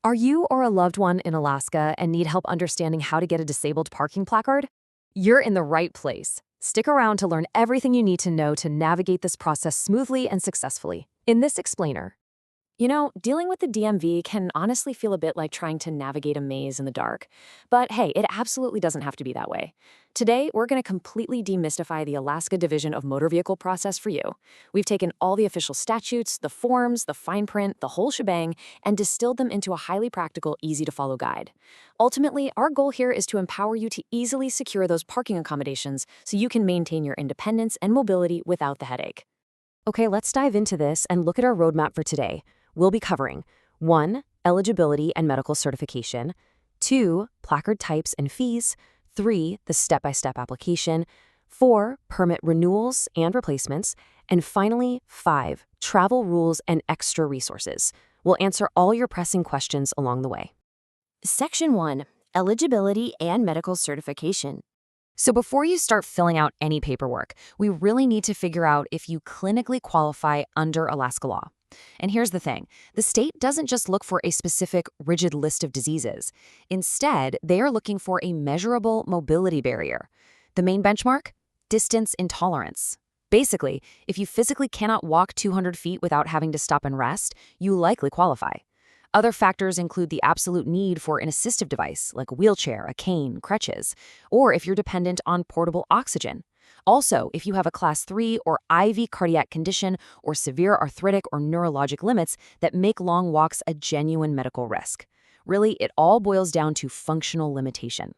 Are you or a loved one in Alaska and need help understanding how to get a disabled parking placard? You're in the right place. Stick around to learn everything you need to know to navigate this process smoothly and successfully. In this explainer, dealing with the DMV can honestly feel a bit like trying to navigate a maze in the dark. But hey, it absolutely doesn't have to be that way. Today, we're going to completely demystify the Alaska Division of Motor Vehicle process for you. We've taken all the official statutes, the forms, the fine print, the whole shebang, and distilled them into a highly practical, easy-to-follow guide. Ultimately, our goal here is to empower you to easily secure those parking accommodations so you can maintain your independence and mobility without the headache. Okay, let's dive into this and look at our roadmap for today. We'll be covering 1. Eligibility and medical certification, 2. Placard types and fees, 3. The step-by-step application, 4. Permit renewals and replacements, and finally, 5. Travel rules and extra resources. We'll answer all your pressing questions along the way. Section 1. Eligibility and medical certification. So before you start filling out any paperwork, we really need to figure out if you clinically qualify under Alaska law. And here's the thing, the state doesn't just look for a specific rigid list of diseases. Instead, they are looking for a measurable mobility barrier. The main benchmark? Distance intolerance. Basically, if you physically cannot walk 200 feet without having to stop and rest, you likely qualify. Other factors include the absolute need for an assistive device, like a wheelchair, a cane, crutches, or if you're dependent on portable oxygen. Also, if you have a Class 3 or IV cardiac condition or severe arthritic or neurologic limits that make long walks a genuine medical risk. Really, it all boils down to functional limitation.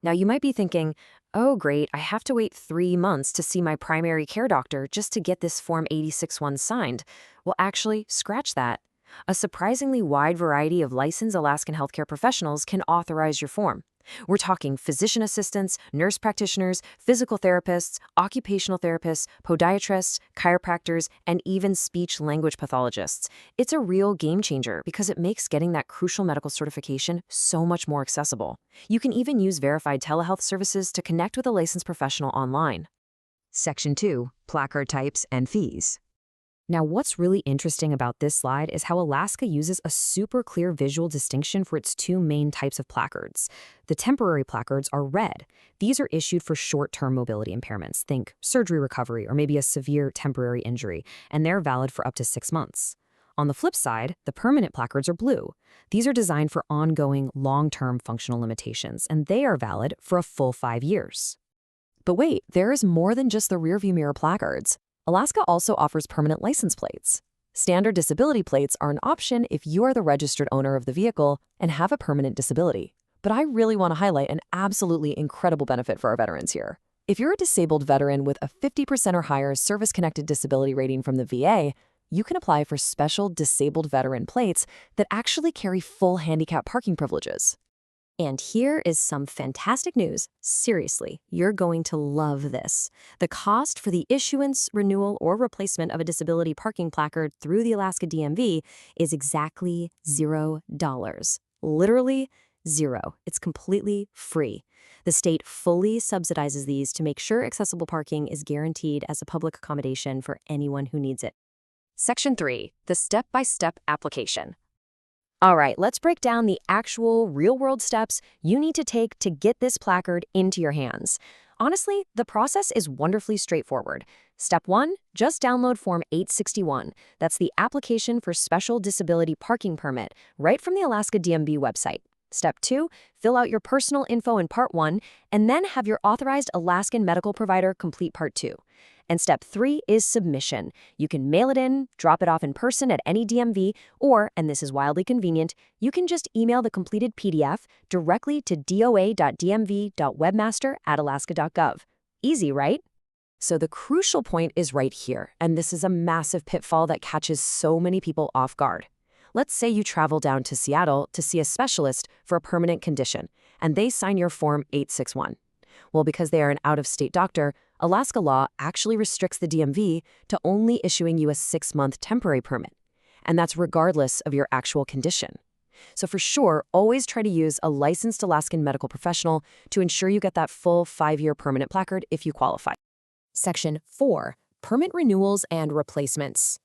Now, you might be thinking, oh great, I have to wait 3 months to see my primary care doctor just to get this Form 86-1 signed. Well, actually, scratch that. A surprisingly wide variety of licensed Alaskan healthcare professionals can authorize your form. We're talking physician assistants, nurse practitioners, physical therapists, occupational therapists, podiatrists, chiropractors, and even speech-language pathologists. It's a real game changer because it makes getting that crucial medical certification so much more accessible. You can even use verified telehealth services to connect with a licensed professional online. Section 2. Placard types and fees. Now, what's really interesting about this slide is how Alaska uses a super clear visual distinction for its two main types of placards. The temporary placards are red. These are issued for short-term mobility impairments, think surgery recovery or maybe a severe temporary injury, and they're valid for up to 6 months. On the flip side, the permanent placards are blue. These are designed for ongoing, long-term functional limitations, and they are valid for a full 5 years. But wait, there is more than just the rearview mirror placards. Alaska also offers permanent license plates. Standard disability plates are an option if you are the registered owner of the vehicle and have a permanent disability. But I really want to highlight an absolutely incredible benefit for our veterans here. If you're a disabled veteran with a 50% or higher service-connected disability rating from the VA, you can apply for special disabled veteran plates that actually carry full handicap parking privileges. And here is some fantastic news. Seriously, you're going to love this. The cost for the issuance, renewal, or replacement of a disability parking placard through the Alaska DMV is exactly $0. Literally zero. It's completely free. The state fully subsidizes these to make sure accessible parking is guaranteed as a public accommodation for anyone who needs it. Section 3. The step-by-step application. All right, let's break down the actual real-world steps you need to take to get this placard into your hands. Honestly, the process is wonderfully straightforward. Step 1, just download Form 861. That's the application for special disability parking permit right from the Alaska DMV website. Step 2, fill out your personal info in Part 1, and then have your authorized Alaskan medical provider complete Part 2. And Step 3 is submission. You can mail it in, drop it off in person at any DMV, or, and this is wildly convenient, you can just email the completed PDF directly to doa.dmv.webmaster@alaska.gov. Easy, right? So the crucial point is right here, and this is a massive pitfall that catches so many people off guard. Let's say you travel down to Seattle to see a specialist for a permanent condition, and they sign your Form 861. Well, because they are an out-of-state doctor, Alaska law actually restricts the DMV to only issuing you a 6-month temporary permit. And that's regardless of your actual condition. So for sure, always try to use a licensed Alaskan medical professional to ensure you get that full 5-year permanent placard if you qualify. Section 4. Permit renewals and replacements.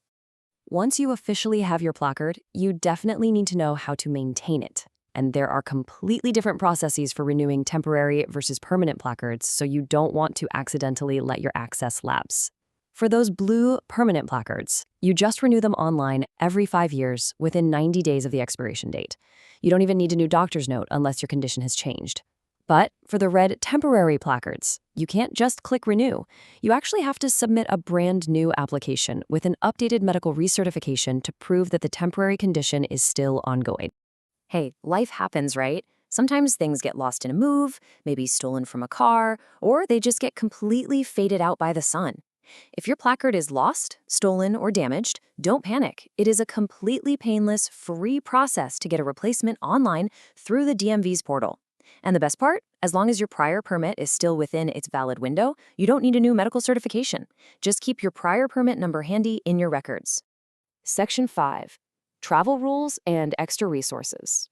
Once you officially have your placard, you definitely need to know how to maintain it. And there are completely different processes for renewing temporary versus permanent placards, so you don't want to accidentally let your access lapse. For those blue permanent placards, you just renew them online every 5 years within 90 days of the expiration date. You don't even need a new doctor's note unless your condition has changed. But for the red temporary placards, you can't just click renew. You actually have to submit a brand new application with an updated medical recertification to prove that the temporary condition is still ongoing. Hey, life happens, right? Sometimes things get lost in a move, maybe stolen from a car, or they just get completely faded out by the sun. If your placard is lost, stolen, or damaged, don't panic. It is a completely painless, free process to get a replacement online through the DMV's portal. And the best part? As long as your prior permit is still within its valid window, you don't need a new medical certification. Just keep your prior permit number handy in your records. Section 5. Travel rules and extra resources.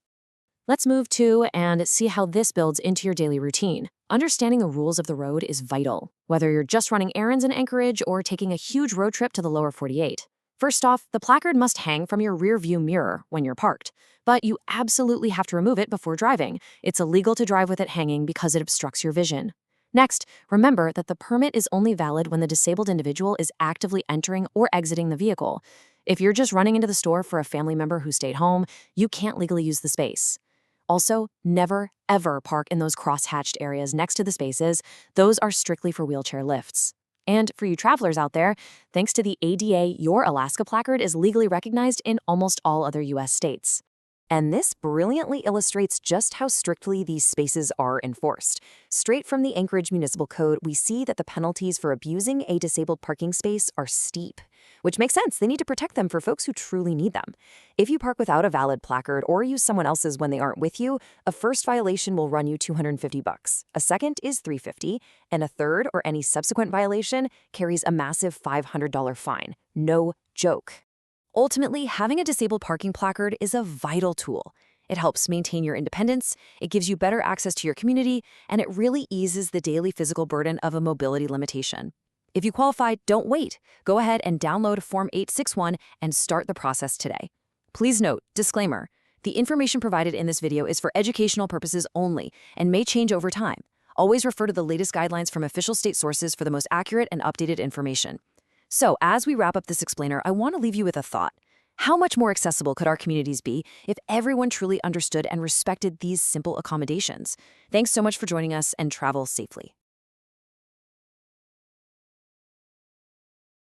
Let's move to and see how this builds into your daily routine. Understanding the rules of the road is vital, whether you're just running errands in Anchorage or taking a huge road trip to the lower 48. First off, the placard must hang from your rear view mirror when you're parked, but you absolutely have to remove it before driving. It's illegal to drive with it hanging because it obstructs your vision. Next, remember that the permit is only valid when the disabled individual is actively entering or exiting the vehicle. If you're just running into the store for a family member who stayed home, you can't legally use the space. Also, never, ever park in those cross-hatched areas next to the spaces. Those are strictly for wheelchair lifts. And for you travelers out there, thanks to the ADA, your Alaska placard is legally recognized in almost all other U.S. states. And this brilliantly illustrates just how strictly these spaces are enforced. Straight from the Anchorage Municipal Code, we see that the penalties for abusing a disabled parking space are steep, which makes sense. They need to protect them for folks who truly need them. If you park without a valid placard or use someone else's when they aren't with you, a first violation will run you $250. A second is $350, and a third or any subsequent violation carries a massive $500 fine. No joke. Ultimately, having a disabled parking placard is a vital tool. It helps maintain your independence, it gives you better access to your community, and it really eases the daily physical burden of a mobility limitation. If you qualify, don't wait. Go ahead and download Form 861 and start the process today. Please note, disclaimer, the information provided in this video is for educational purposes only and may change over time. Always refer to the latest guidelines from official state sources for the most accurate and updated information. So, as we wrap up this explainer, I want to leave you with a thought. How much more accessible could our communities be if everyone truly understood and respected these simple accommodations? Thanks so much for joining us, and travel safely.